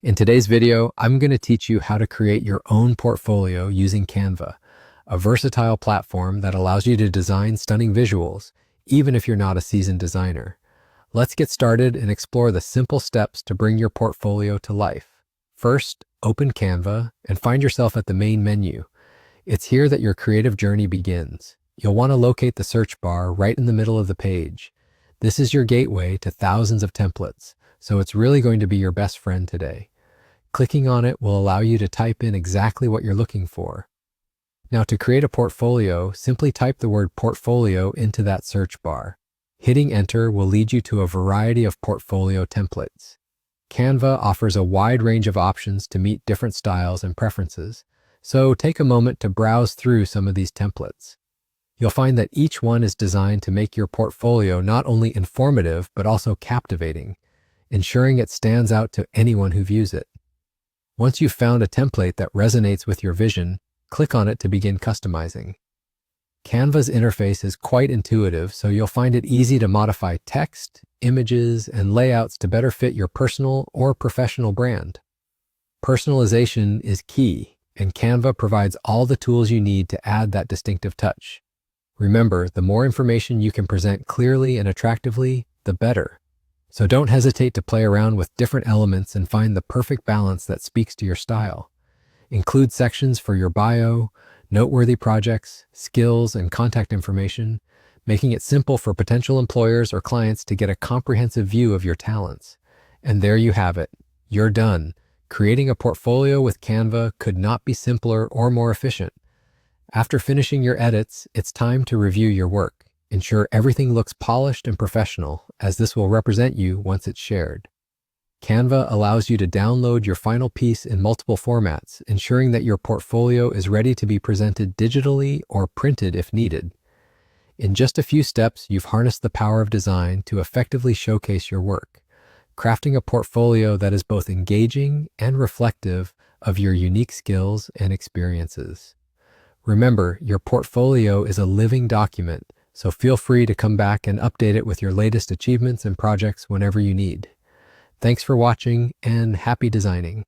In today's video, I'm going to teach you how to create your own portfolio using Canva, a versatile platform that allows you to design stunning visuals, even if you're not a seasoned designer. Let's get started and explore the simple steps to bring your portfolio to life. First, open Canva and find yourself at the main menu. It's here that your creative journey begins. You'll want to locate the search bar right in the middle of the page. This is your gateway to thousands of templates, so it's really going to be your best friend today. Clicking on it will allow you to type in exactly what you're looking for. Now, to create a portfolio, simply type the word portfolio into that search bar. Hitting enter will lead you to a variety of portfolio templates. Canva offers a wide range of options to meet different styles and preferences, so take a moment to browse through some of these templates. You'll find that each one is designed to make your portfolio not only informative but also captivating, ensuring it stands out to anyone who views it. Once you've found a template that resonates with your vision, click on it to begin customizing. Canva's interface is quite intuitive, so you'll find it easy to modify text, images, and layouts to better fit your personal or professional brand. Personalization is key, and Canva provides all the tools you need to add that distinctive touch. Remember, the more information you can present clearly and attractively, the better. So don't hesitate to play around with different elements and find the perfect balance that speaks to your style. Include sections for your bio, noteworthy projects, skills, and contact information, making it simple for potential employers or clients to get a comprehensive view of your talents. And there you have it. You're done. Creating a portfolio with Canva could not be simpler or more efficient. After finishing your edits, it's time to review your work. Ensure everything looks polished and professional, as this will represent you once it's shared. Canva allows you to download your final piece in multiple formats, ensuring that your portfolio is ready to be presented digitally or printed if needed. In just a few steps, you've harnessed the power of design to effectively showcase your work, crafting a portfolio that is both engaging and reflective of your unique skills and experiences. Remember, your portfolio is a living document, so feel free to come back and update it with your latest achievements and projects whenever you need. Thanks for watching, and happy designing.